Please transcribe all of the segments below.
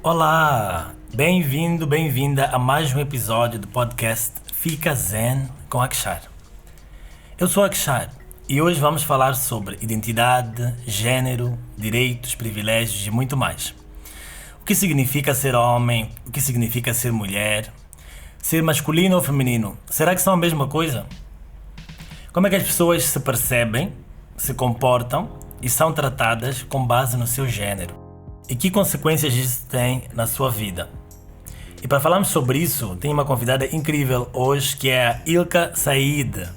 Olá! Bem-vindo, bem-vinda a mais um episódio do podcast Fica Zen com Akshar. Eu sou Akshar e hoje vamos falar sobre identidade, gênero, direitos, privilégios e muito mais. O que significa ser homem, o que significa ser mulher, ser masculino ou feminino, será que são a mesma coisa? Como é que as pessoas se percebem, se comportam e são tratadas com base no seu gênero? E que consequências isso tem na sua vida? E para falarmos sobre isso, tenho uma convidada incrível hoje que é a Ilka Said.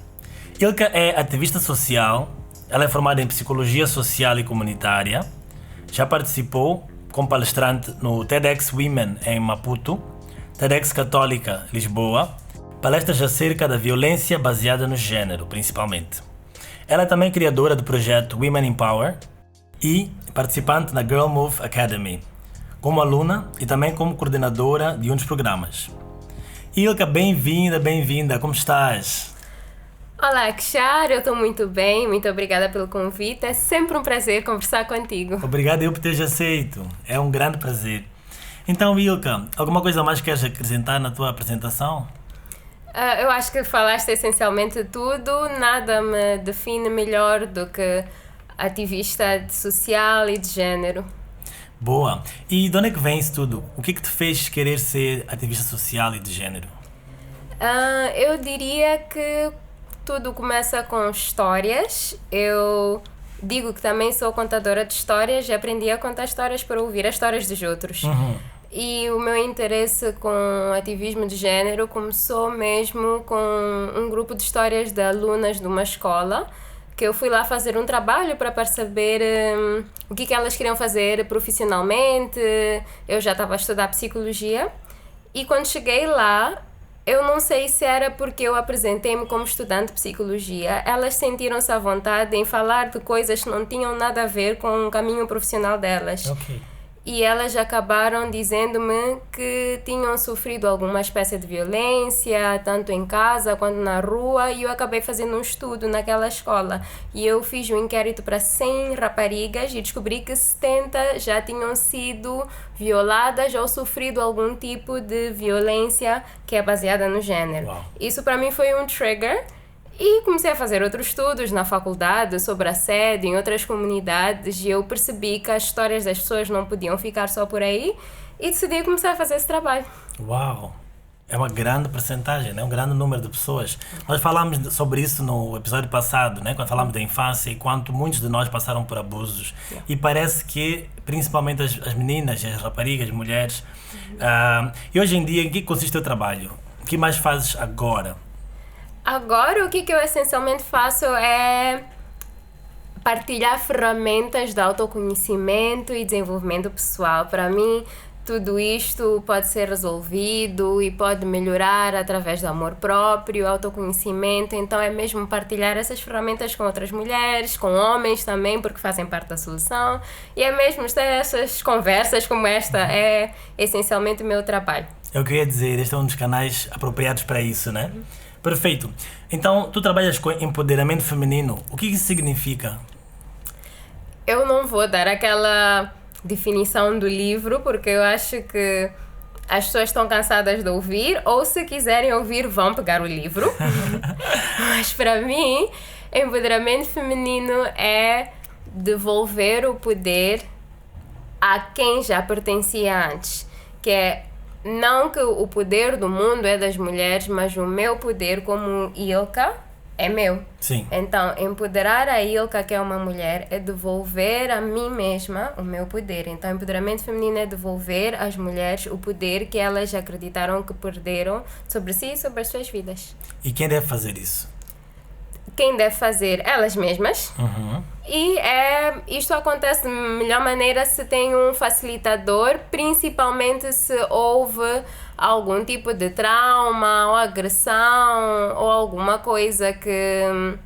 Ilka é ativista social, ela é formada em Psicologia Social e Comunitária, já participou como palestrante no TEDx Women em Maputo, TEDx Católica Lisboa, palestras acerca da violência baseada no gênero, principalmente. Ela é também criadora do projeto Women in Power e participante da Girl Move Academy, como aluna e também como coordenadora de um dos programas. Ilka, bem-vinda, como estás? Olá, Akshar, eu estou muito bem, muito obrigada pelo convite, é sempre um prazer conversar contigo. Obrigado eu por teres aceito, é um grande prazer. Então, Ilka, alguma coisa mais queres acrescentar na tua apresentação? Eu acho que falaste essencialmente tudo, nada me define melhor do que ativista social e de género. Boa! E de onde é que vem isso tudo? O que te fez querer ser ativista social e de género? Eu diria que tudo começa com histórias. Eu digo que também sou contadora de histórias e aprendi a contar histórias para ouvir as histórias dos outros. E o meu interesse com ativismo de género começou mesmo com um grupo de histórias de alunas de uma escola, que eu fui lá fazer um trabalho para perceber o que elas queriam fazer profissionalmente. Eu já estava a estudar psicologia e quando cheguei lá, eu não sei se era porque eu apresentei-me como estudante de psicologia, elas sentiram-se à vontade em falar de coisas que não tinham nada a ver com o caminho profissional delas. Ok. E elas acabaram dizendo-me que tinham sofrido alguma espécie de violência, tanto em casa quanto na rua, e eu acabei fazendo um estudo naquela escola. E eu fiz um inquérito para 100 raparigas e descobri que 70 já tinham sido violadas ou sofrido algum tipo de violência que é baseada no gênero. Uau. Isso para mim foi um trigger. E comecei a fazer outros estudos na faculdade sobre assédio em outras comunidades e eu percebi que as histórias das pessoas não podiam ficar só por aí e decidi começar a fazer esse trabalho. Uau! É uma grande percentagem, né? Um grande número de pessoas. Nós falámos sobre isso no episódio passado, né? Quando falámos da infância e quanto muitos de nós passaram por abusos. E parece que, principalmente as meninas, as raparigas, as mulheres. E hoje em dia, em que consiste o teu trabalho? O que mais fazes agora? Agora, o que eu essencialmente faço é partilhar ferramentas de autoconhecimento e desenvolvimento pessoal. Para mim, tudo isto pode ser resolvido e pode melhorar através do amor próprio, autoconhecimento. Então, é mesmo partilhar essas ferramentas com outras mulheres, com homens também, porque fazem parte da solução. E é mesmo ter essas conversas como esta, é essencialmente o meu trabalho. Eu queria dizer, este é um dos canais apropriados para isso, né? Perfeito. Então, tu trabalhas com empoderamento feminino. O que isso significa? Eu não vou dar aquela definição do livro, porque eu acho que as pessoas estão cansadas de ouvir, ou se quiserem ouvir, vão pegar o livro. Mas para mim, empoderamento feminino é devolver o poder a quem já pertencia antes, que é não que o poder do mundo é das mulheres, mas o meu poder como Ilka é meu. Sim. Então, empoderar a Ilka, que é uma mulher, é devolver a mim mesma o meu poder. Então, empoderamento feminino é devolver às mulheres o poder que elas acreditaram que perderam sobre si e sobre as suas vidas. E quem deve fazer isso? Quem deve fazer? Elas mesmas. E isto acontece de melhor maneira se tem um facilitador, principalmente se houve algum tipo de trauma ou agressão ou alguma coisa que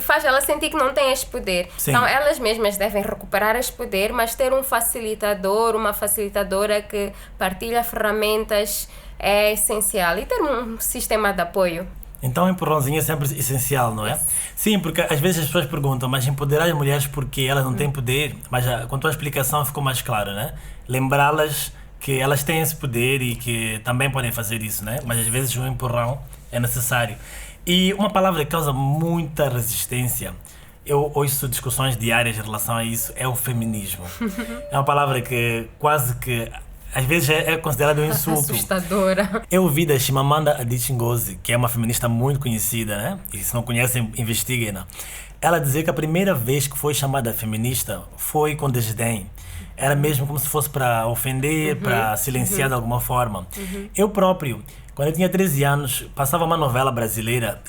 faz ela sentir que não tem este poder. Sim. Então elas mesmas devem recuperar este poder, mas ter um facilitador, uma facilitadora que partilha ferramentas é essencial. E ter um sistema de apoio. Então, o empurrãozinho é sempre essencial, não é? Yes. Sim, porque às vezes as pessoas perguntam, mas empoderar as mulheres porque elas não têm poder? Mas com a tua explicação ficou mais claro, né? Lembrá-las que elas têm esse poder e que também podem fazer isso, né? Mas às vezes um empurrão é necessário. E uma palavra que causa muita resistência, eu ouço discussões diárias em relação a isso, é o feminismo. É uma palavra que quase que às vezes é considerada um insulto. Assustadora. Eu ouvi da Chimamanda Adichie Ngozi, que é uma feminista muito conhecida, né? E se não conhecem, investiguem-na. Ela dizia que a primeira vez que foi chamada feminista foi com desdém. Era mesmo como se fosse para ofender, para silenciar de alguma forma. Eu próprio, quando eu tinha 13 anos, passava uma novela brasileira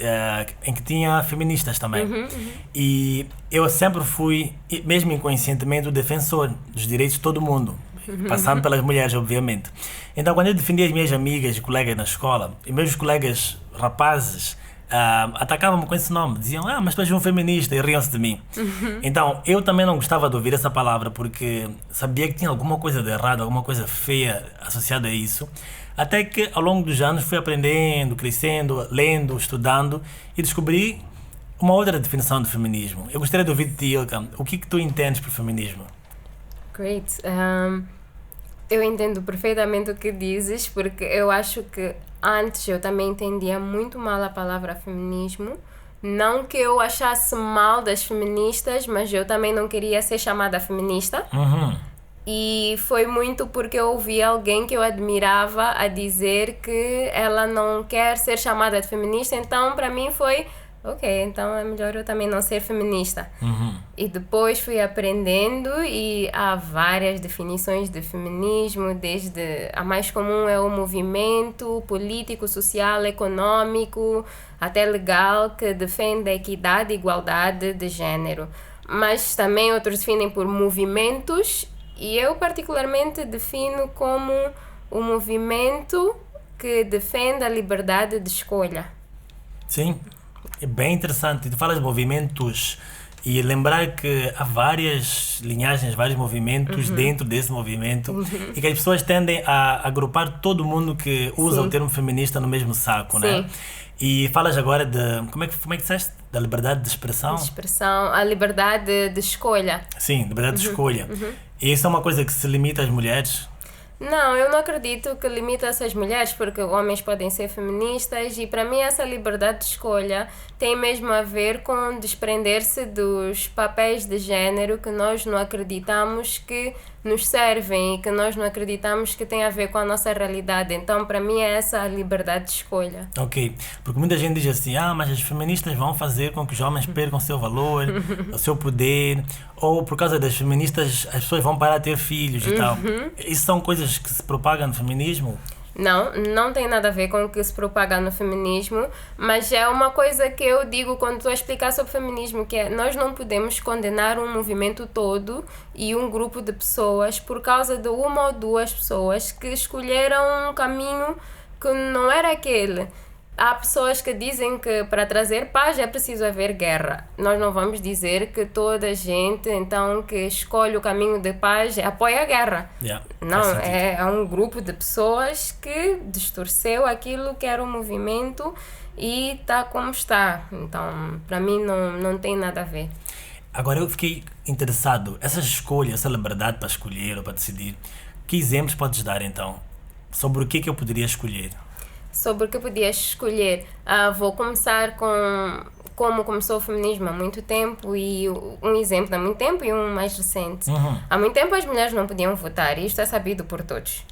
em que tinha feministas também. E eu sempre fui, mesmo inconscientemente, o defensor dos direitos de todo mundo. Passando pelas mulheres, obviamente. Então, quando eu defendia as minhas amigas e colegas na escola, e meus colegas rapazes atacavam-me com esse nome, diziam, mas tu és um feminista, e riam-se de mim. Então, eu também não gostava de ouvir essa palavra, porque sabia que tinha alguma coisa de errado, alguma coisa feia associada a isso. Até que, ao longo dos anos, fui aprendendo, crescendo, lendo, estudando, e descobri uma outra definição de feminismo. Eu gostaria de ouvir de ti, Ilka, o que tu entendes por feminismo? Great. Eu entendo perfeitamente o que dizes, porque eu acho que antes eu também entendia muito mal a palavra feminismo. Não que eu achasse mal das feministas, mas eu também não queria ser chamada feminista. E foi muito porque eu ouvi alguém que eu admirava a dizer que ela não quer ser chamada de feminista, então para mim foi, ok, então é melhor eu também não ser feminista. E depois fui aprendendo e há várias definições de feminismo, desde a mais comum é o movimento político, social, econômico, até legal, que defende a equidade e igualdade de género. Mas também outros definem por movimentos, e eu particularmente defino como o movimento que defende a liberdade de escolha. Sim, é bem interessante. Tu falas de movimentos e lembrar que há várias linhagens, vários movimentos dentro desse movimento e que as pessoas tendem a agrupar todo mundo que usa o termo feminista no mesmo saco, né? E falas agora de, como é que disseste? Da liberdade de expressão? De expressão, a liberdade de escolha. Sim, liberdade de escolha. E isso é uma coisa que se limita às mulheres? Não, eu não acredito que limita-se às mulheres, porque homens podem ser feministas, e para mim essa liberdade de escolha tem mesmo a ver com desprender-se dos papéis de género que nós não acreditamos que nos servem e que nós não acreditamos que tem a ver com a nossa realidade. Então, para mim, é essa a liberdade de escolha. Ok, porque muita gente diz assim, mas as feministas vão fazer com que os homens percam o seu valor, o seu poder, ou por causa das feministas as pessoas vão parar de ter filhos e tal. Isso são coisas que se propagam no feminismo? Não, não tem nada a ver com o que se propaga no feminismo, mas é uma coisa que eu digo quando estou a explicar sobre feminismo, que é, nós não podemos condenar um movimento todo e um grupo de pessoas por causa de uma ou duas pessoas que escolheram um caminho que não era aquele. Há pessoas que dizem que para trazer paz é preciso haver guerra. Nós não vamos dizer que toda a gente, então, que escolhe o caminho de paz apoia a guerra. Não, é um grupo de pessoas que distorceu aquilo que era o movimento e está como está. Então, para mim, não tem nada a ver. Agora, eu fiquei interessado. Essa escolha, essa liberdade para escolher ou para decidir, que exemplos podes dar, então, sobre o que eu poderia escolher? Sobre o que podias escolher. Vou começar com como começou o feminismo há muito tempo, e um exemplo há muito tempo e um mais recente. Há muito tempo as mulheres não podiam votar, e isto é sabido por todos.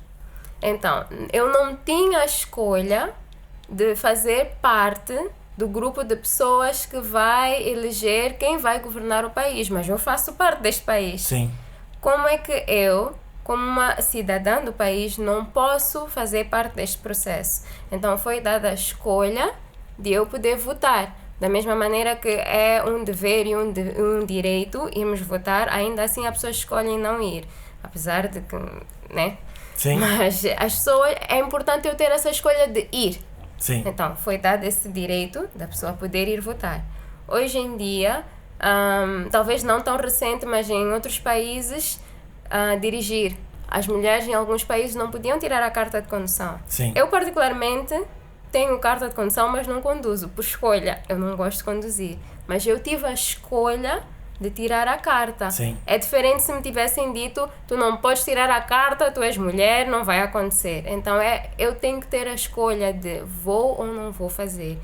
Então, eu não tinha a escolha de fazer parte do grupo de pessoas que vai eleger quem vai governar o país, mas eu faço parte deste país. Sim. Como é que eu, como uma cidadã do país, não posso fazer parte deste processo? Então foi dada a escolha de eu poder votar. Da mesma maneira que é um dever e um direito irmos votar, ainda assim as pessoas escolhem não ir. Apesar de que, né? Sim. Mas as pessoas, é importante eu ter essa escolha de ir. Sim. Então foi dado esse direito da pessoa poder ir votar. Hoje em dia, talvez não tão recente, mas em outros países, dirigir. As mulheres em alguns países não podiam tirar a carta de condução. Sim. Eu particularmente tenho carta de condução, mas não conduzo, por escolha. Eu não gosto de conduzir. Mas eu tive a escolha de tirar a carta. Sim. É diferente se me tivessem dito, tu não podes tirar a carta, tu és mulher, não vai acontecer. Então eu tenho que ter a escolha de vou ou não vou fazer.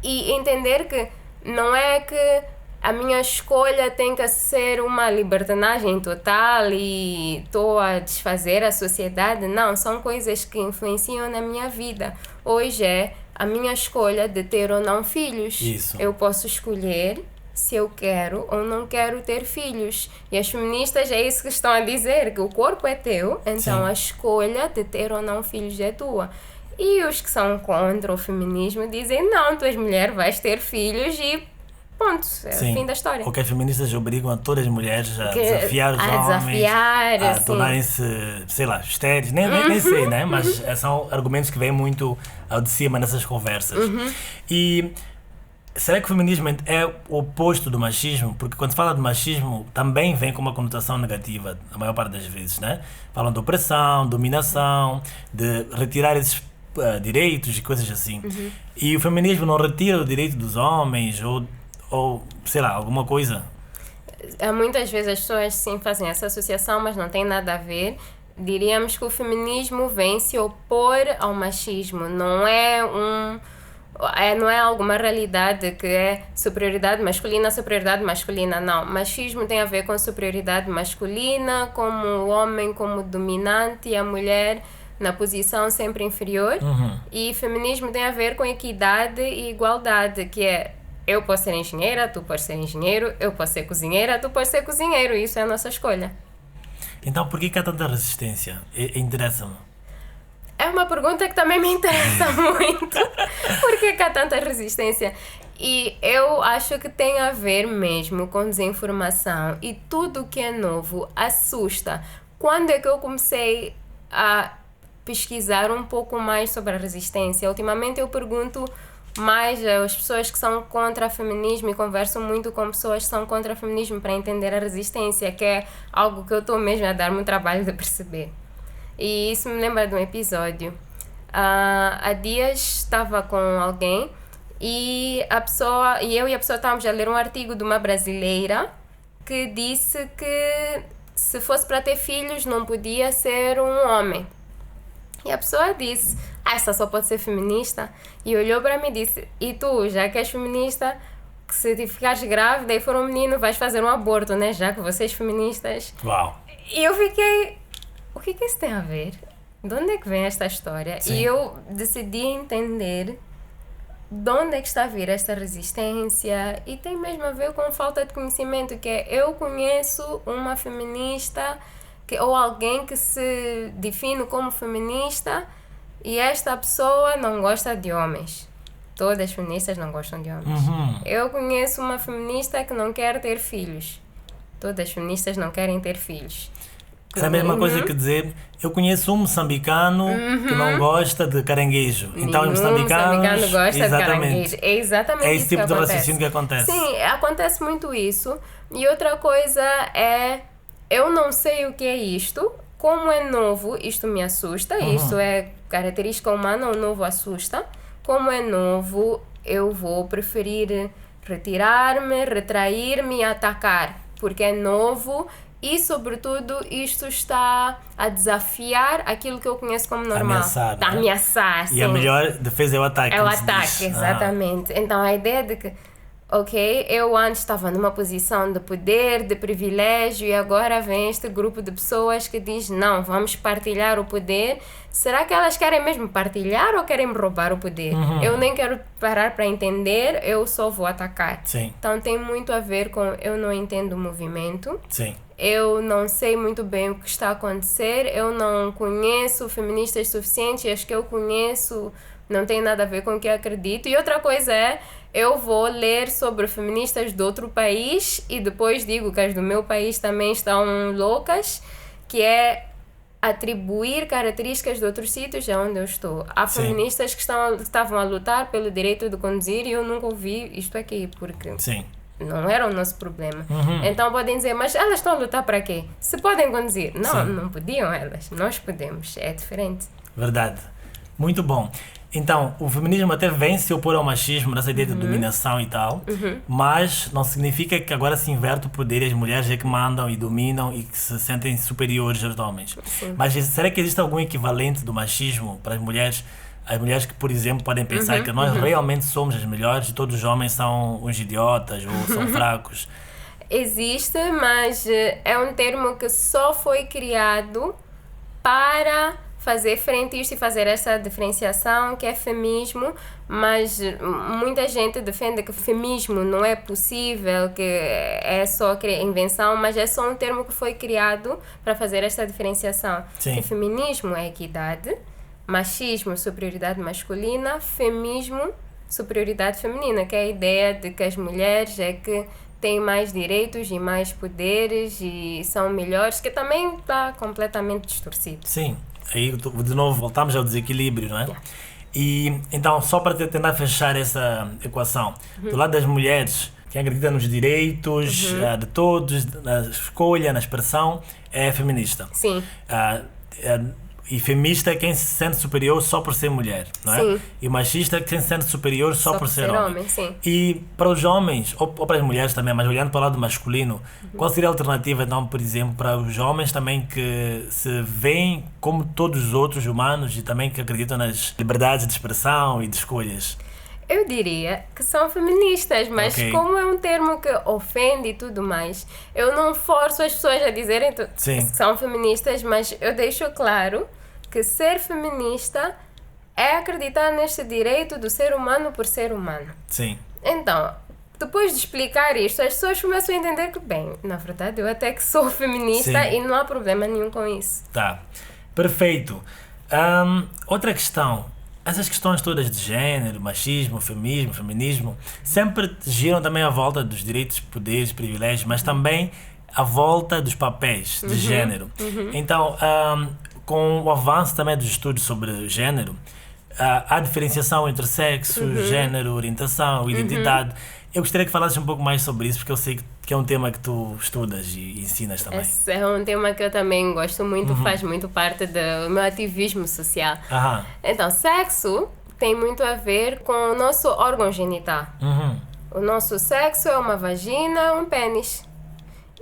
E entender que não é que a minha escolha tem que ser uma libertinagem total e estou a desfazer a sociedade. Não, são coisas que influenciam na minha vida. Hoje é a minha escolha de ter ou não filhos. Isso. Eu posso escolher se eu quero ou não quero ter filhos. E as feministas é isso que estão a dizer, que o corpo é teu, então Sim. a escolha de ter ou não filhos é tua. E os que são contra o feminismo dizem, não, tu és mulher, vais ter filhos e ponto, é o fim da história. Ou que as feministas obrigam a todas as mulheres a Que- desafiar os a homens, desafiar, a assim. tornarem-se, sei lá, estéreis, nem sei, né? Mas são argumentos que vêm muito ao de cima nessas conversas. E será que o feminismo é o oposto do machismo? Porque quando se fala de machismo, também vem com uma conotação negativa, a maior parte das vezes, né? Falam de opressão, dominação, de retirar esses direitos e coisas assim. E o feminismo não retira o direito dos homens ou sei lá, alguma coisa. Muitas vezes as pessoas sim fazem essa associação, mas não tem nada a ver. Diríamos que o feminismo vem se opor ao machismo. Não é alguma realidade que é superioridade masculina, não. Machismo tem a ver com superioridade masculina, como o homem como dominante e a mulher na posição sempre inferior. E feminismo tem a ver com equidade e igualdade, que é eu posso ser engenheira, tu podes ser engenheiro, eu posso ser cozinheira, tu podes ser cozinheiro. Isso é a nossa escolha. Então por que há tanta resistência? Interessa-me. É uma pergunta que também me interessa muito. Por que há tanta resistência? E eu acho que tem a ver mesmo com desinformação. E tudo que é novo assusta. Quando é que eu comecei a pesquisar um pouco mais sobre a resistência? Ultimamente eu pergunto mais às pessoas que são contra o feminismo e converso muito com pessoas que são contra o feminismo para entender a resistência, que é algo que eu estou mesmo a dar-me um trabalho de perceber. E isso me lembra de um episódio. Há dias estava com alguém e eu e a pessoa estávamos a ler um artigo de uma brasileira que disse que se fosse para ter filhos não podia ser um homem. E a pessoa disse, essa só pode ser feminista? E olhou para mim e disse, e tu, já que és feminista, que se ficares grávida e for um menino vais fazer um aborto, né? Já que vocês feministas... Uau! E eu fiquei, o que isso tem a ver? De onde é que vem esta história? Sim. E eu decidi entender de onde é que está a vir esta resistência, e tem mesmo a ver com falta de conhecimento, que é, eu conheço uma feminista ou alguém que se define como feminista e esta pessoa não gosta de homens. Todas as feministas não gostam de homens. Eu conheço uma feminista que não quer ter filhos. Todas as feministas não querem ter filhos. É a mesma coisa que dizer, eu conheço um moçambicano que não gosta de caranguejo. Então, os moçambicanos gosta de caranguejo. É exatamente é isso esse tipo que de acontece. raciocínio que acontece. Sim, acontece muito isso. E outra coisa é, eu não sei o que é isto, como é novo, isto me assusta, isto é característica humana, o novo assusta. Como é novo, eu vou preferir retirar-me, retrair-me e atacar, porque é novo. E, sobretudo, isto está a desafiar aquilo que eu conheço como normal. Ameaçar, Está a né? ameaçar, sim. E a melhor defesa é o ataque. É o como se ataque, diz. exatamente. Então, a ideia de que, ok, eu antes estava numa posição de poder, de privilégio, e agora vem este grupo de pessoas que diz, não, vamos partilhar o poder. Será que elas querem mesmo partilhar ou querem me roubar o poder? Eu nem quero parar para entender, eu só vou atacar. Sim. Então, tem muito a ver com eu não entendo o movimento. Sim. Eu não sei muito bem o que está a acontecer, eu não conheço feministas suficientes, e as que eu conheço não tem nada a ver com o que eu acredito. E outra coisa é, eu vou ler sobre feministas de outro país e depois digo que as do meu país também estão loucas, que é atribuir características de outros sítios onde eu estou. Há Sim. feministas que estavam a lutar pelo direito de conduzir e eu nunca ouvi isto aqui, porque... Sim. não era o nosso problema. Então podem dizer, mas elas estão a lutar para quê? Se podem conduzir. Não, Sim. não podiam elas. Nós podemos. É diferente. Verdade. Muito bom. Então, o feminismo até vem se opor ao machismo, nessa ideia de dominação e tal, mas não significa que agora se inverte o poder e as mulheres é que mandam e dominam e que se sentem superiores aos homens. Sim. Mas será que existe algum equivalente do machismo para as mulheres? As mulheres que, por exemplo, podem pensar que nós realmente somos as melhores e todos os homens são uns idiotas ou são fracos. Existe, mas é um termo que só foi criado para fazer frente a isto e fazer essa diferenciação que é feminismo, mas muita gente defende que feminismo não é possível, que é só invenção, mas é só um termo que foi criado para fazer esta diferenciação. Sim. Que feminismo é equidade, machismo, superioridade masculina, feminismo, superioridade feminina, que é a ideia de que as mulheres é que têm mais direitos e mais poderes e são melhores, que também está completamente distorcido. Sim, aí de novo voltamos ao desequilíbrio, não é? Yeah. E então, só para tentar fechar essa equação, do lado das mulheres, quem acredita nos direitos de todos, na escolha, na expressão, é feminista. Sim. E feminista é quem se sente superior só por ser mulher, não é? Sim. E machista é quem se sente superior só por ser homem. Sim. E para os homens, ou para as mulheres também, mas olhando para o lado masculino, qual seria a alternativa, então, por exemplo, para os homens também que se veem como todos os outros humanos e também que acreditam nas liberdades de expressão e de escolhas? Eu diria que são feministas, mas Ok. como é um termo que ofende e tudo mais, eu não forço as pessoas a dizerem que Sim. são feministas, mas eu deixo claro que ser feminista é acreditar neste direito do ser humano por ser humano. Sim. Então, depois de explicar isto, as pessoas começam a entender que, bem, na verdade eu até que sou feminista Sim. e não há problema nenhum com isso. Tá. Perfeito. Outra questão. Essas questões todas de género, machismo, feminismo, sempre giram também à volta dos direitos, poderes, privilégios, mas também à volta dos papéis de género. Então, com o avanço também dos estudos sobre género, há diferenciação entre sexo, género, orientação, identidade. Eu gostaria que falasses um pouco mais sobre isso, porque eu sei que é um tema que tu estudas e ensinas também. Esse é um tema que eu também gosto muito, faz muito parte do meu ativismo social. Aham. Então, sexo tem muito a ver com o nosso órgão genital. O nosso sexo é uma vagina, um pênis.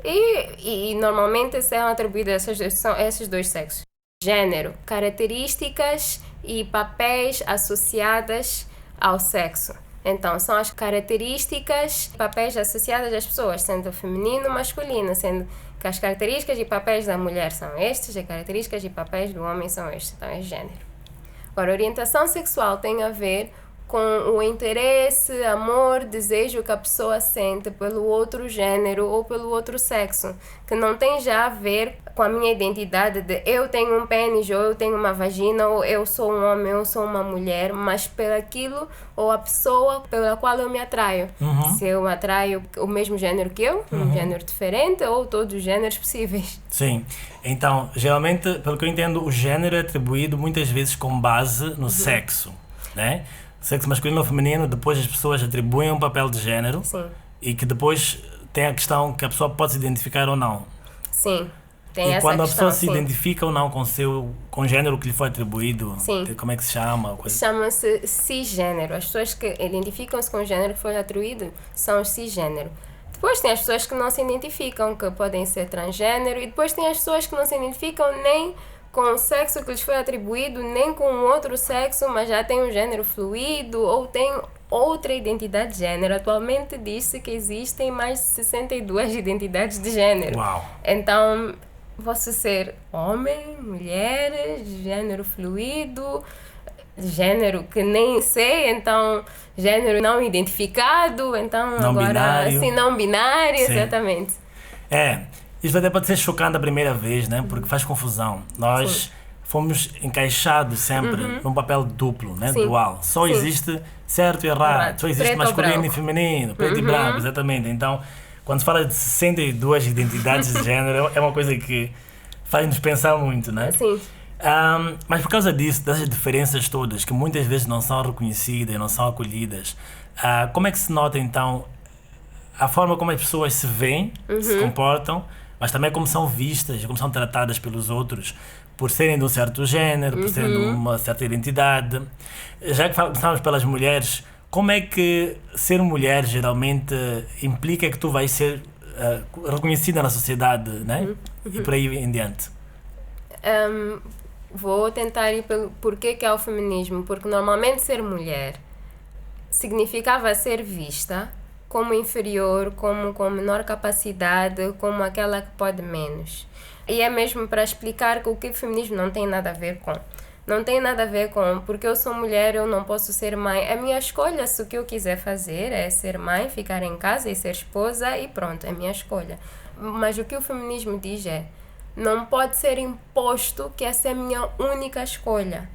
E normalmente são atribuídos a esses dois sexos. Gênero, características e papéis associadas ao sexo. Então, são as características, papéis associadas às pessoas, sendo feminino ou masculino, sendo que as características e papéis da mulher são estes, as características e papéis do homem são estes, então é gênero. Agora, orientação sexual tem a ver com o interesse, amor, desejo que a pessoa sente pelo outro gênero ou pelo outro sexo, que não tem já a ver com a minha identidade de eu tenho um pênis ou eu tenho uma vagina ou eu sou um homem ou eu sou uma mulher, mas pelo aquilo ou a pessoa pela qual eu me atraio. Se eu atraio o mesmo gênero que eu, um gênero diferente ou todos os gêneros possíveis. Sim. Então, geralmente, pelo que eu entendo, o gênero é atribuído muitas vezes com base no sexo, né? Sexo masculino ou feminino, depois as pessoas atribuem um papel de género. Sim. E que depois tem a questão que a pessoa pode se identificar ou não. Sim, tem E essa quando a questão, pessoa se sim. identifica ou não com o gênero que lhe foi atribuído, Sim. como é que se chama? Chama-se cisgênero. As pessoas que identificam-se com o gênero que foi atribuído são os cisgênero. Depois tem as pessoas que não se identificam, que podem ser transgênero, e depois tem as pessoas que não se identificam nem com o sexo que lhes foi atribuído, nem com o outro sexo, mas já tem um gênero fluido ou tem outra identidade de gênero. Atualmente diz-se que existem mais de 62 identidades de gênero. Uau! Então, posso ser homem, mulher, gênero fluido, gênero que nem sei, então gênero não identificado, então Não agora binário. assim, não binário, Sim. exatamente. Isso até pode ser chocante a primeira vez, né? Porque faz confusão. Nós fomos encaixados sempre num papel duplo, né? Sim. Dual. Só Sim. existe certo e errado. Errado. Só existe Preto ou masculino e branco. feminino, preto e branco, exatamente. Então, quando se fala de 62 identidades de género, é uma coisa que faz-nos pensar muito, né? Sim. Mas por causa disso, dessas diferenças todas, que muitas vezes não são reconhecidas, não são acolhidas, como é que se nota então a forma como as pessoas se veem, se comportam, mas também como são vistas, como são tratadas pelos outros, por serem de um certo género, por serem de uma certa identidade. Já que começamos pelas mulheres, como é que ser mulher geralmente implica que tu vais ser reconhecida na sociedade, né? E por aí em diante? Vou tentar ir pelo porquê que é o feminismo, porque normalmente ser mulher significava ser vista como inferior, como com menor capacidade, como aquela que pode menos. E é mesmo para explicar que o que o feminismo não tem nada a ver com. Não tem nada a ver com, porque eu sou mulher, eu não posso ser mãe. É minha escolha, se o que eu quiser fazer é ser mãe, ficar em casa e ser esposa e pronto, é minha escolha. Mas o que o feminismo diz é, não pode ser imposto que essa é a minha única escolha.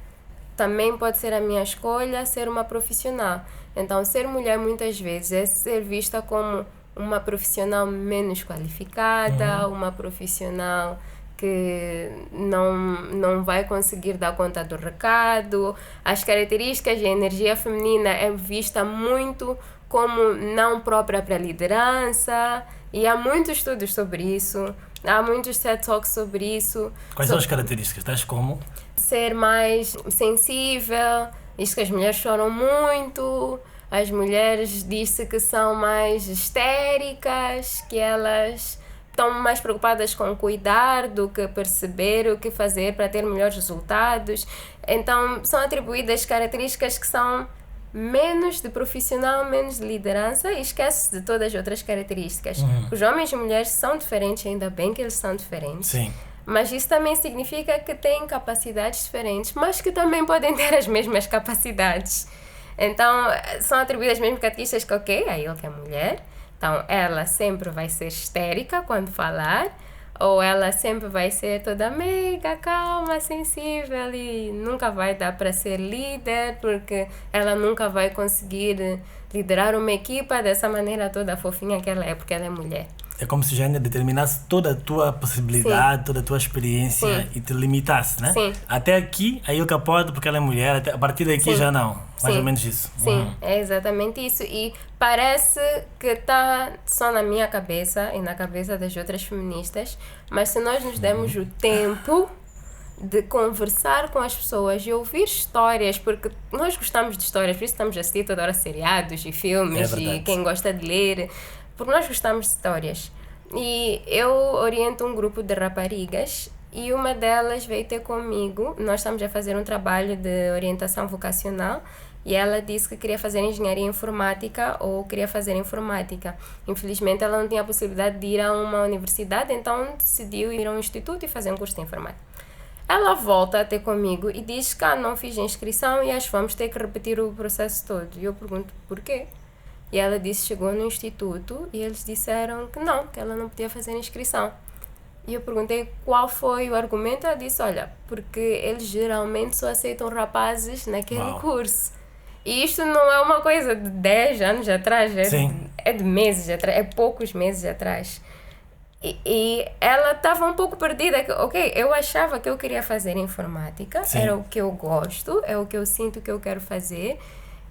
Também pode ser a minha escolha ser uma profissional. Então, ser mulher muitas vezes é ser vista como uma profissional menos qualificada, uma profissional que não vai conseguir dar conta do recado. As características e a energia feminina é vista muito como não própria para a liderança. E há muitos estudos sobre isso, há muitos TED Talks sobre isso. Quais são as características? Tais como? Ser mais sensível, diz que as mulheres choram muito, as mulheres diz-se que são mais histéricas, que elas estão mais preocupadas com cuidar do que perceber o que fazer para ter melhores resultados. Então, são atribuídas características que são menos de profissional, menos de liderança e esquece de todas as outras características. Os homens e mulheres são diferentes, ainda bem que eles são diferentes. Sim. Mas isso também significa que têm capacidades diferentes, mas que também podem ter as mesmas capacidades. Então, são atribuídas as mesmas características que, ok, a ele que é mulher. Então, ela sempre vai ser histérica quando falar, ou ela sempre vai ser toda meiga, calma, sensível e nunca vai dar para ser líder, porque ela nunca vai conseguir liderar uma equipa dessa maneira toda fofinha que ela é, porque ela é mulher. É como se o género determinasse toda a tua possibilidade, toda a tua experiência e te limitasse, né? Sim. Até aqui, a Ilka pode porque ela é mulher, a partir daqui já não. Mais ou menos isso. Sim, é exatamente isso. E parece que está só na minha cabeça e na cabeça das outras feministas, mas se nós nos dermos o tempo de conversar com as pessoas e ouvir histórias, porque nós gostamos de histórias, por isso estamos a assistir toda hora seriados e filmes e quem gosta de ler, porque nós gostamos de histórias. E eu oriento um grupo de raparigas e uma delas veio ter comigo. Nós estamos a fazer um trabalho de orientação vocacional e ela disse que queria fazer engenharia informática ou queria fazer informática. Infelizmente ela não tinha a possibilidade de ir a uma universidade, então decidiu ir a um instituto e fazer um curso de informática. Ela volta a ter comigo e diz que não fiz a inscrição e acho que vamos ter que repetir o processo todo. E eu pergunto porquê? E ela disse, chegou no instituto e eles disseram que não, que ela não podia fazer inscrição. E eu perguntei qual foi o argumento. Ela disse, olha, porque eles geralmente só aceitam rapazes naquele curso. E isto não é uma coisa de 10 anos atrás, é de meses atrás, é poucos meses atrás. E ela estava um pouco perdida. Ok, eu achava que eu queria fazer informática, era o que eu gosto, é o que eu sinto que eu quero fazer.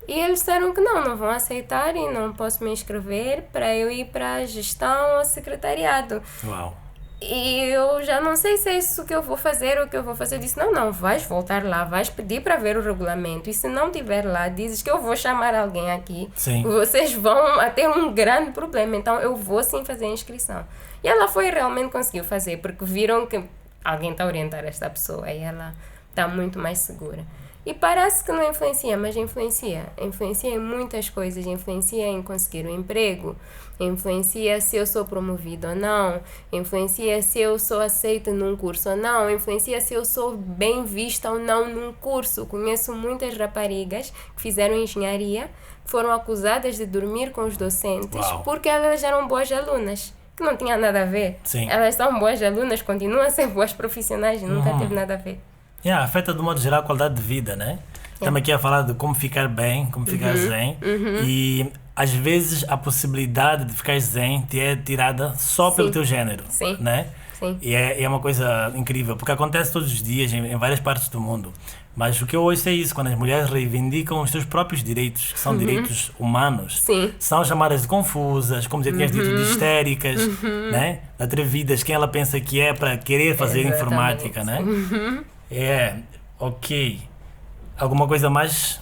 E eles disseram que não vão aceitar e não posso me inscrever para eu ir para a gestão ou secretariado. Uau! E eu já não sei se é isso que eu vou fazer ou o que eu vou fazer. Eu disse, não, vais voltar lá, vais pedir para ver o regulamento. E se não tiver lá, dizes que eu vou chamar alguém aqui. Sim. Vocês vão ter um grande problema. Então, eu vou sim fazer a inscrição. E ela realmente conseguiu fazer, porque viram que alguém está a orientar esta pessoa e ela está muito mais segura. E parece que não influencia, mas influencia. Influencia em muitas coisas. Influencia em conseguir um emprego. Influencia se eu sou promovido ou não. Influencia se eu sou aceita num curso ou não. Influencia se eu sou bem vista ou não num curso. Conheço muitas raparigas que fizeram engenharia, que foram acusadas de dormir com os docentes porque elas eram boas alunas. Que não tinha nada a ver. Sim. Elas são boas alunas, continuam a ser boas profissionais e nunca teve nada a ver. Afeta de modo geral a qualidade de vida, né? Estamos aqui a falar de como ficar bem, como ficar zen. E às vezes a possibilidade de ficar zen te é tirada só pelo teu género, né? Sim. E é uma coisa incrível, porque acontece todos os dias em várias partes do mundo. Mas o que eu ouço é isso, quando as mulheres reivindicam os seus próprios direitos, que são direitos humanos, Sim. são chamadas de confusas, como já tinhas dito, de histéricas, né? Atrevidas, quem ela pensa que é para querer fazer Exatamente. informática, né? É, ok. Alguma coisa mais?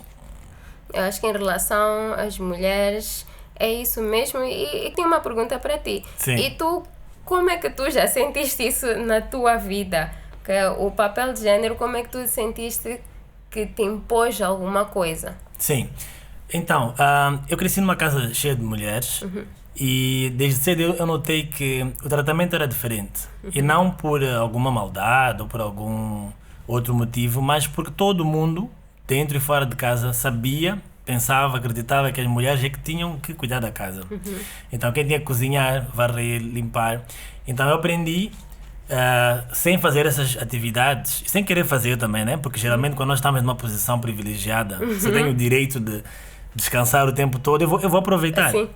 Eu acho que em relação às mulheres é isso mesmo. E tenho uma pergunta para ti. Sim. E tu, como é que tu já sentiste isso na tua vida? Que o papel de género, como é que tu sentiste que te impôs alguma coisa? Sim. Então, eu cresci numa casa cheia de mulheres e desde cedo eu notei que o tratamento era diferente. E não por alguma maldade ou por algum outro motivo, mas porque todo mundo, dentro e fora de casa, sabia, pensava, acreditava que as mulheres é que tinham que cuidar da casa. Então, quem tinha que cozinhar, varrer, limpar. Então, eu aprendi sem fazer essas atividades, sem querer fazer também, né? Porque geralmente quando nós estamos numa posição privilegiada, você tem o direito de descansar o tempo todo, eu vou aproveitar. Sim.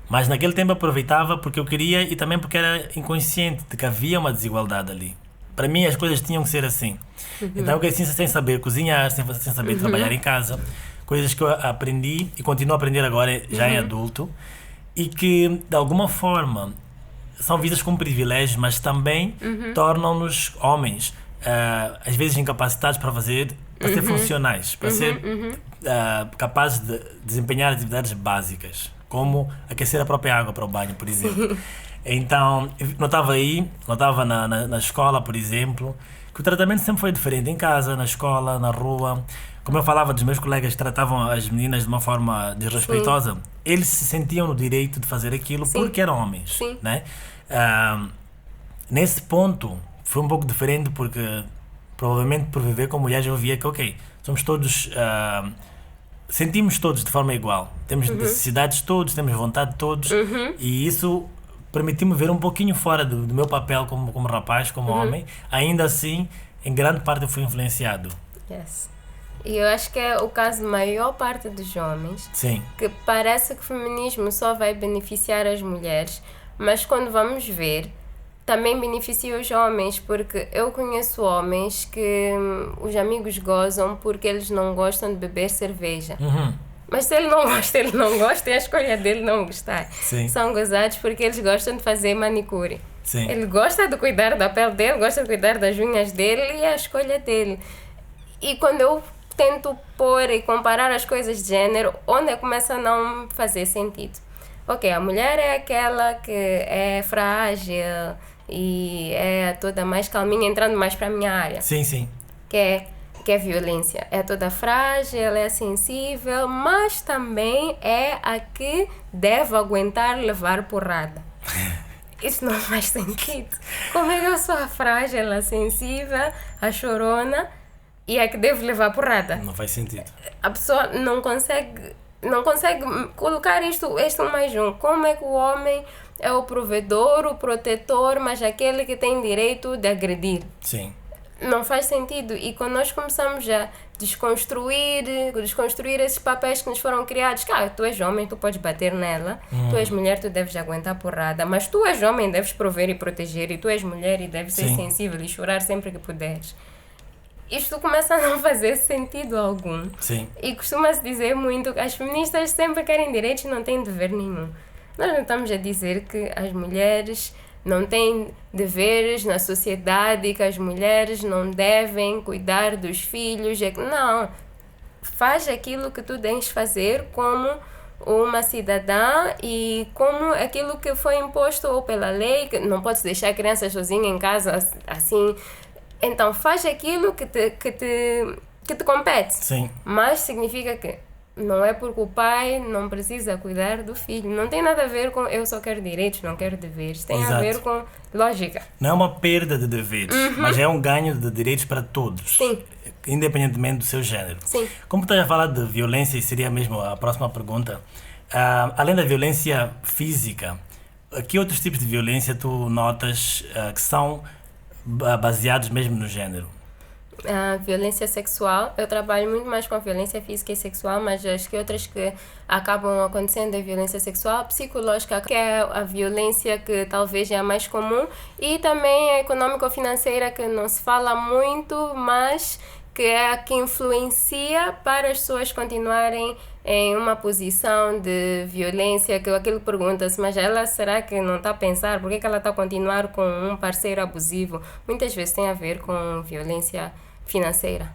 Mas naquele tempo eu aproveitava porque eu queria e também porque era inconsciente de que havia uma desigualdade ali. Para mim as coisas tinham que ser assim. Então eu cresci sem saber cozinhar, sem saber trabalhar em casa. Coisas que eu aprendi e continuo a aprender agora já em adulto e que de alguma forma são vistas como privilégios, mas também tornam-nos homens, às vezes incapacitados para ser funcionais, para ser capazes de desempenhar atividades básicas, como aquecer a própria água para o banho, por exemplo. Então, eu notava na escola, por exemplo, que o tratamento sempre foi diferente, em casa, na escola, na rua. Como eu falava dos meus colegas que tratavam as meninas de uma forma desrespeitosa, eles se sentiam no direito de fazer aquilo porque eram homens. Sim. Né? Nesse ponto, foi um pouco diferente porque, provavelmente por viver com mulheres, eu via que, ok, somos todos... sentimos todos de forma igual. Temos necessidades todos, temos vontade todos. E isso permitiu-me ver um pouquinho fora do meu papel como rapaz, como homem. Ainda assim, em grande parte eu fui influenciado. Yes. E eu acho que é o caso da maior parte dos homens. Sim. Que parece que o feminismo só vai beneficiar as mulheres, mas quando vamos ver, também beneficia os homens, porque eu conheço homens que os amigos gozam porque eles não gostam de beber cerveja. Mas se ele não gosta, é a escolha dele não gostar. Sim. São gozados porque eles gostam de fazer manicure. Sim. Ele gosta de cuidar da pele dele, gosta de cuidar das unhas dele e é a escolha dele. E quando eu tento pôr e comparar as coisas de género, onde começa a não fazer sentido. Ok, a mulher é aquela que é frágil e é toda mais calminha, entrando mais para a minha área. Sim, sim. Que é violência. É toda frágil, ela é sensível, mas também é a que deve aguentar levar porrada. Isso não faz sentido. Como é que eu sou a frágil, a sensível, a chorona e a que deve levar porrada? Não faz sentido. A pessoa não consegue colocar isto um mais um. Como é que o homem é o provedor, o protetor, mas aquele que tem direito de agredir? Sim. Não faz sentido. E quando nós começamos a desconstruir esses papéis que nos foram criados, tu és homem, tu podes bater nela, tu és mulher, tu deves aguentar porrada, mas tu és homem, deves prover e proteger, e tu és mulher e deves ser sensível e chorar sempre que puderes. Isto começa a não fazer sentido algum. Sim. E costuma-se dizer muito que as feministas sempre querem direitos e não têm dever nenhum. Nós não estamos a dizer que as mulheres não têm deveres na sociedade, que as mulheres não devem cuidar dos filhos. Não. Faz aquilo que tu tens de fazer como uma cidadã e como aquilo que foi imposto ou pela lei, que não podes deixar a criança sozinha em casa assim. Então faz aquilo que te compete. Sim. Mas significa que não é porque o pai não precisa cuidar do filho. Não tem nada a ver com eu só quero direitos, não quero deveres. Tem a ver com lógica. Não é uma perda de deveres, mas é um ganho de direitos para todos. Sim. Independentemente do seu género. Sim. Como estás a falar de violência, e seria mesmo a próxima pergunta, além da violência física, que outros tipos de violência tu notas que são baseados mesmo no género? A violência sexual, eu trabalho muito mais com a violência física e sexual, mas acho que outras que acabam acontecendo é violência sexual, psicológica, que é a violência que talvez é a mais comum, e também a econômico-financeira, que não se fala muito, mas que é a que influencia para as pessoas continuarem em uma posição de violência, que aquilo pergunta-se, mas ela será que não está a pensar? Por que ela está a continuar com um parceiro abusivo? Muitas vezes tem a ver com violência financeira.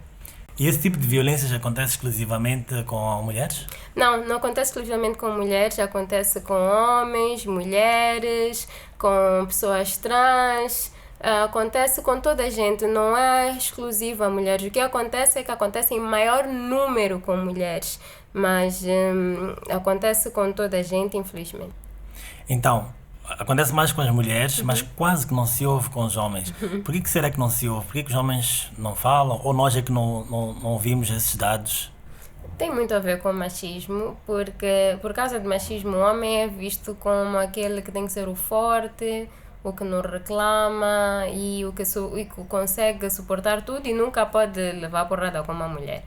E esse tipo de violência já acontece exclusivamente com mulheres? Não, não acontece exclusivamente com mulheres, acontece com homens, mulheres, com pessoas trans, acontece com toda a gente, não é exclusivo a mulheres. O que acontece é que acontece em maior número com mulheres, mas acontece com toda a gente, infelizmente. Então, acontece mais com as mulheres, mas quase que não se ouve com os homens. Por que será que não se ouve? Por que os homens não falam? Ou nós é que não ouvimos esses dados? Tem muito a ver com o machismo, porque por causa do machismo o homem é visto como aquele que tem que ser o forte, o que não reclama e o que consegue suportar tudo e nunca pode levar porrada como a mulher.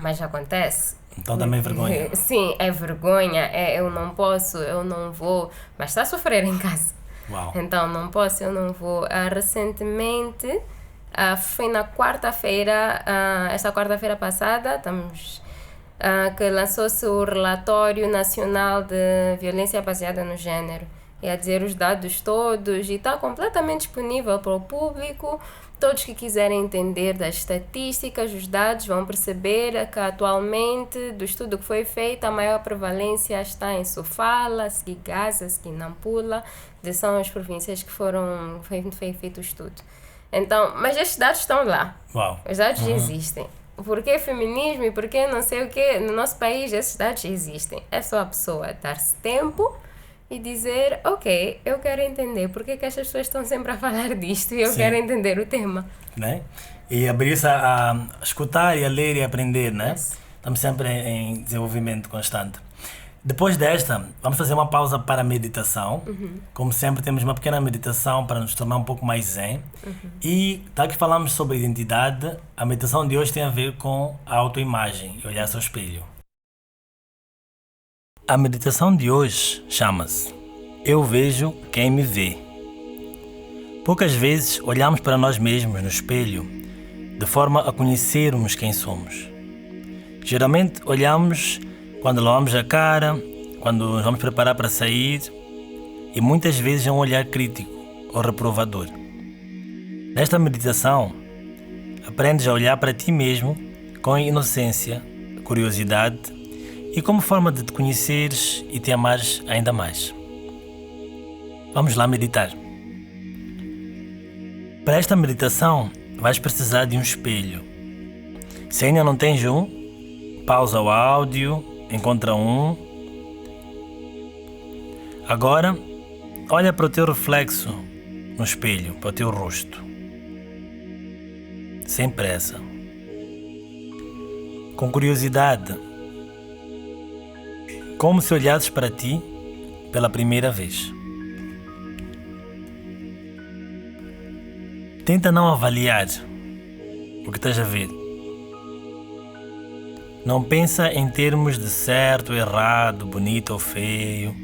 Mas acontece. Então também é vergonha. Sim, é vergonha, eu não posso, eu não vou, mas está a sofrer em casa. Uau. Então não posso, eu não vou. Recentemente, foi na quarta-feira, esta quarta-feira passada, que lançou-se o Relatório Nacional de Violência Baseada no Gênero. E a dizer os dados todos, e está completamente disponível para o público. Todos que quiserem entender das estatísticas, os dados, vão perceber que atualmente, do estudo que foi feito, a maior prevalência está em Sofala, Gaza, Nampula, são as províncias que foi feito o estudo. Então, mas estes dados estão lá. Uau. Os dados existem. Por que feminismo e por que não sei o quê? No nosso país, esses dados existem. É só a pessoa dar-se tempo e dizer, ok, eu quero entender por que estas pessoas estão sempre a falar disto e eu quero entender o tema. Né? E abrir-se a escutar e a ler e a aprender, né? Yes. Estamos sempre em desenvolvimento constante. Depois desta, vamos fazer uma pausa para a meditação. Como sempre, temos uma pequena meditação para nos tornar um pouco mais zen. E, tal que falamos sobre identidade, a meditação de hoje tem a ver com a autoimagem e olhar-se ao espelho. A meditação de hoje chama-se Eu Vejo Quem Me Vê. Poucas vezes olhamos para nós mesmos no espelho de forma a conhecermos quem somos. Geralmente olhamos quando lavamos a cara, quando nos vamos preparar para sair, e muitas vezes é um olhar crítico ou reprovador. Nesta meditação, aprendes a olhar para ti mesmo com inocência, curiosidade e como forma de te conheceres e te amares ainda mais. Vamos lá meditar. Para esta meditação, vais precisar de um espelho. Se ainda não tens um, pausa o áudio, encontra um. Agora, olha para o teu reflexo no espelho, para o teu rosto. Sem pressa. Com curiosidade. Como se olhasses para ti pela primeira vez. Tenta não avaliar o que estás a ver. Não pensa em termos de certo, errado, bonito ou feio.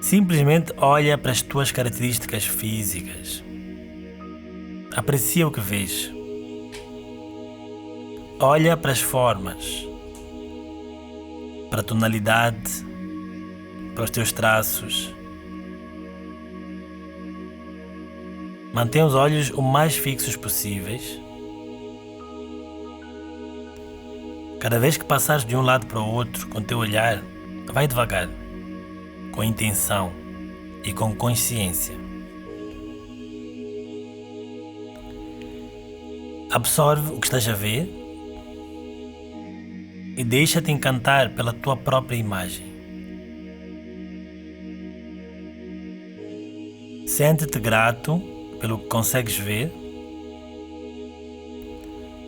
Simplesmente olha para as tuas características físicas. Aprecia o que vês. Olha para as formas, para a tonalidade, para os teus traços. Mantém os olhos o mais fixos possíveis. Cada vez que passares de um lado para o outro com o teu olhar, vai devagar, com intenção e com consciência. Absorve o que estás a ver e deixa-te encantar pela tua própria imagem. Sente-te grato pelo que consegues ver.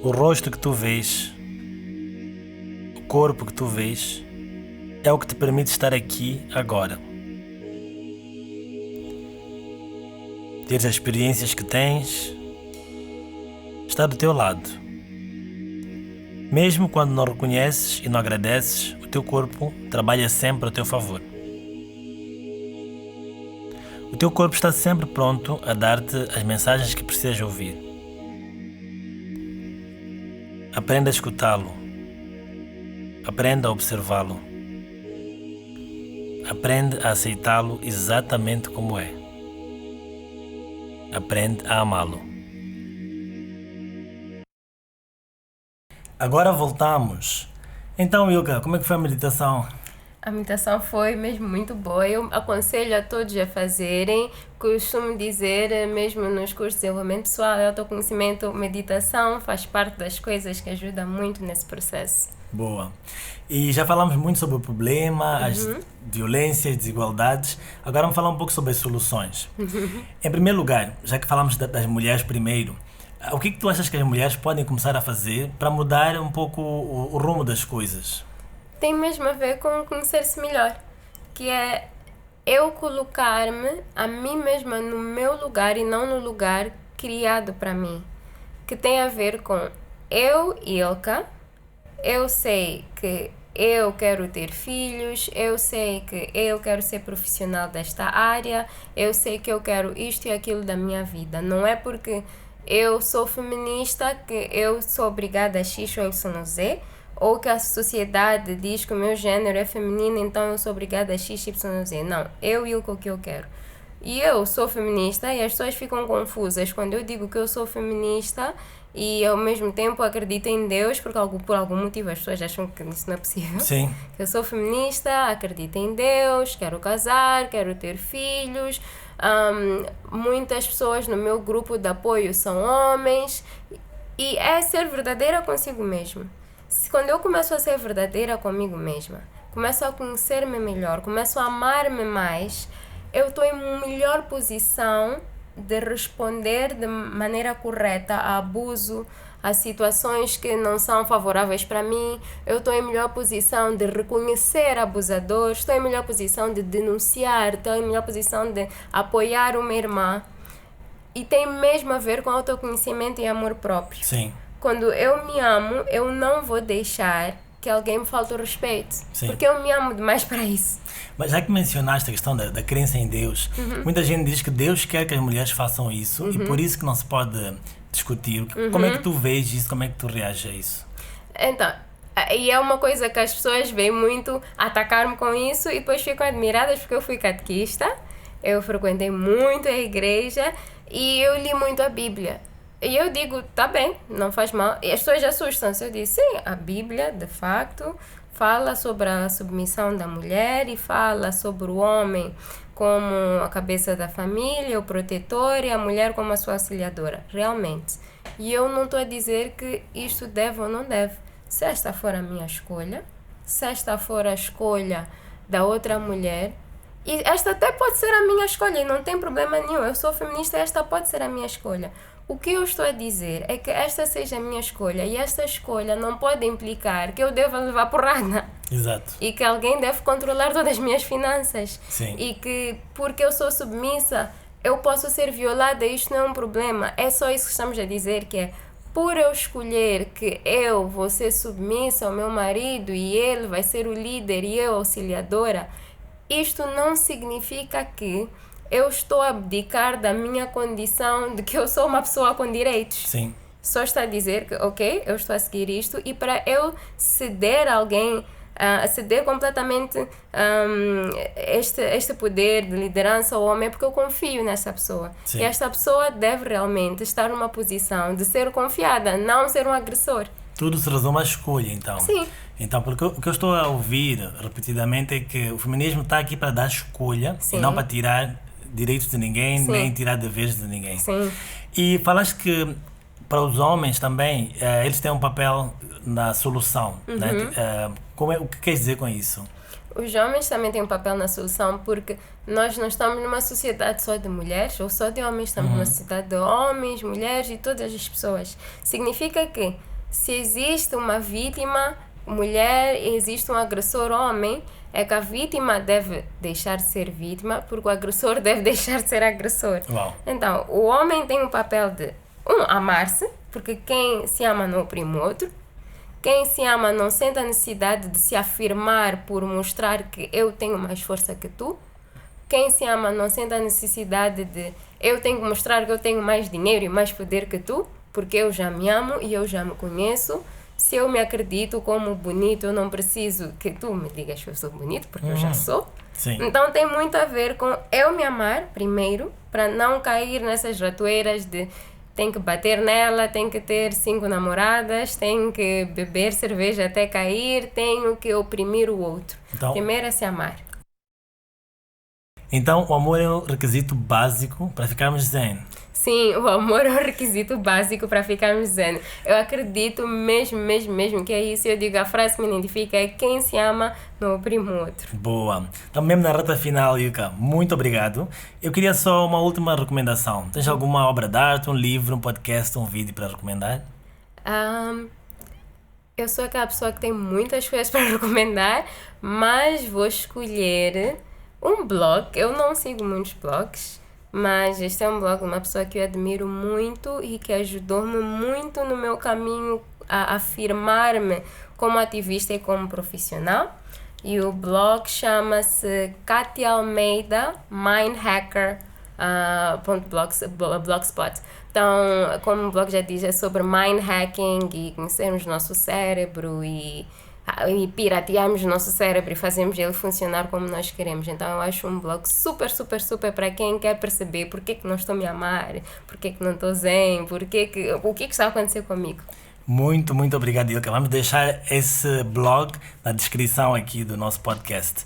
O rosto que tu vês, o corpo que tu vês, é o que te permite estar aqui agora. Ter as experiências que tens, está do teu lado. Mesmo quando não reconheces e não agradeces, o teu corpo trabalha sempre a teu favor. O teu corpo está sempre pronto a dar-te as mensagens que precisas ouvir. Aprenda a escutá-lo. Aprenda a observá-lo. Aprende a aceitá-lo exatamente como é. Aprende a amá-lo. Agora voltamos. Então, Ilka, como é que foi a meditação? A meditação foi mesmo muito boa. Eu aconselho a todos a fazerem. Costumo dizer, mesmo nos cursos de desenvolvimento pessoal e autoconhecimento, meditação faz parte das coisas que ajudam muito nesse processo. Boa. E já falamos muito sobre o problema, as violências, desigualdades. Agora vamos falar um pouco sobre as soluções. Em primeiro lugar, já que falamos das mulheres primeiro, o que tu achas que as mulheres podem começar a fazer para mudar um pouco o rumo das coisas? Tem mesmo a ver com conhecer-se melhor, que é eu colocar-me a mim mesma no meu lugar e não no lugar criado para mim, que tem a ver com eu, Ilka, eu sei que eu quero ter filhos, eu sei que eu quero ser profissional desta área, eu sei que eu quero isto e aquilo da minha vida. Não é porque eu sou feminista que eu sou obrigada a X ou Y, Z, ou que a sociedade diz que o meu gênero é feminino, então eu sou obrigada a X, Y, Z. Não, eu e o que eu quero. E eu sou feminista e as pessoas ficam confusas quando eu digo que eu sou feminista e ao mesmo tempo acredito em Deus, porque por algum motivo as pessoas acham que isso não é possível. Sim. Eu sou feminista, acredito em Deus, quero casar, quero ter filhos. Muitas pessoas no meu grupo de apoio são homens. E é ser verdadeira consigo mesma. Quando eu começo a ser verdadeira comigo mesma, começo a conhecer-me melhor, começo a amar-me mais, eu estou em uma melhor posição de responder de maneira correta a abuso, a situações que não são favoráveis para mim. Eu estou em melhor posição de reconhecer abusadores, estou em melhor posição de denunciar, estou em melhor posição de apoiar uma irmã. E tem mesmo a ver com autoconhecimento e amor próprio. Sim. Quando eu me amo, eu não vou deixar que alguém me falte o respeito. Sim. Porque eu me amo demais para isso. Mas já que mencionaste a questão da crença em Deus, muita gente diz que Deus quer que as mulheres façam isso e por isso que não se pode discutir. Como é que tu vês isso? Como é que tu reages a isso? Então, e é uma coisa que as pessoas veem muito atacar-me com isso e depois ficam admiradas porque eu fui catequista, eu frequentei muito a igreja e eu li muito a Bíblia. E eu digo, tá bem, não faz mal. E as pessoas assustam-se. Eu disse, sim, a Bíblia, de facto, fala sobre a submissão da mulher e fala sobre o homem como a cabeça da família, o protetor, e a mulher como a sua auxiliadora. Realmente. E eu não estou a dizer que isto deve ou não deve. Se esta for a minha escolha, se esta for a escolha da outra mulher, e esta até pode ser a minha escolha e não tem problema nenhum. Eu sou feminista e esta pode ser a minha escolha. O que eu estou a dizer é que esta seja a minha escolha e esta escolha não pode implicar que eu deva levar porrada. Exato. E que alguém deve controlar todas as minhas finanças. Sim. E que porque eu sou submissa eu posso ser violada e isto não é um problema. É só isso que estamos a dizer, que é por eu escolher que eu vou ser submissa ao meu marido e ele vai ser o líder e eu auxiliadora, isto não significa que eu estou a abdicar da minha condição de que eu sou uma pessoa com direitos. Sim. Só está a dizer que, ok, eu estou a seguir isto e para eu ceder a alguém, ceder completamente este poder de liderança ao homem, é porque eu confio nessa pessoa. Sim. E esta pessoa deve realmente estar numa posição de ser confiada, não ser um agressor. Tudo se resume à escolha, então. Sim. Então, porque o que eu estou a ouvir repetidamente é que o feminismo está aqui para dar escolha. Sim. E não para tirar direitos de ninguém, sim, nem tirar deveres de ninguém. Sim. E falaste que para os homens também, eles têm um papel na solução. Né? O que queres dizer com isso? Os homens também têm um papel na solução porque nós não estamos numa sociedade só de mulheres ou só de homens, estamos numa sociedade de homens, mulheres e todas as pessoas. Significa que se existe uma vítima mulher e existe um agressor homem, é que a vítima deve deixar de ser vítima porque o agressor deve deixar de ser agressor. Uau. Então, o homem tem um papel de amar-se, Porque quem se ama não oprime o outro. Quem se ama não sente a necessidade de se afirmar por mostrar que eu tenho mais força que tu. Quem se ama não sente a necessidade de eu tenho que mostrar que eu tenho mais dinheiro e mais poder que tu, porque eu já me amo e eu já me conheço. Se eu me acredito como bonito, eu não preciso que tu me digas que eu sou bonito, porque eu já sou. Sim. Então tem muito a ver com eu me amar primeiro, para não cair nessas ratoeiras de tem que bater nela, tem que ter 5 namoradas, tem que beber cerveja até cair, tenho que oprimir o outro. Então, Primeiro é se amar. Então, o amor é o requisito básico para ficarmos zen. Sim, o amor é o requisito básico para ficarmos zen. Eu acredito mesmo que é isso. Eu digo, a frase que me identifica é quem se ama não oprime o outro. Boa. Então, mesmo na reta final, Yuka, muito obrigado. Eu queria só uma última recomendação. Tens alguma obra de arte, um livro, um podcast, um vídeo para recomendar? Eu sou aquela pessoa que tem muitas coisas para recomendar, mas vou escolher um blog. Eu não sigo muitos blogs, mas este é um blog de uma pessoa que eu admiro muito e que ajudou-me muito no meu caminho a afirmar-me como ativista e como profissional. E o blog chama-se Katia Almeida Mindhacker .blogspot. Então, como o blog já diz, é sobre mind hacking e conhecermos o nosso cérebro e piratearmos o nosso cérebro e fazermos ele funcionar como nós queremos. Então eu acho um blog super para quem quer perceber por que não estou a me amar, por que não estou zen, o que está a acontecer comigo. Muito obrigado, Ilka. Vamos deixar esse blog na descrição aqui do nosso podcast.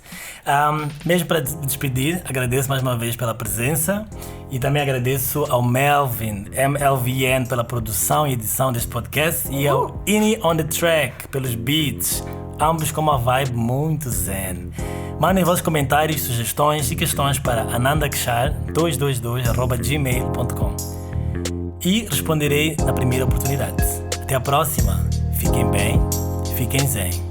Mesmo para despedir, agradeço mais uma vez pela presença e também agradeço ao Melvin, MLVN, pela produção e edição deste podcast e ao Ini on the Track, pelos beats, ambos com uma vibe muito zen. Mandem vossos comentários, sugestões e questões para anandakshar222@gmail.com e responderei na primeira oportunidade. Até a próxima. Fiquem bem, fiquem zen.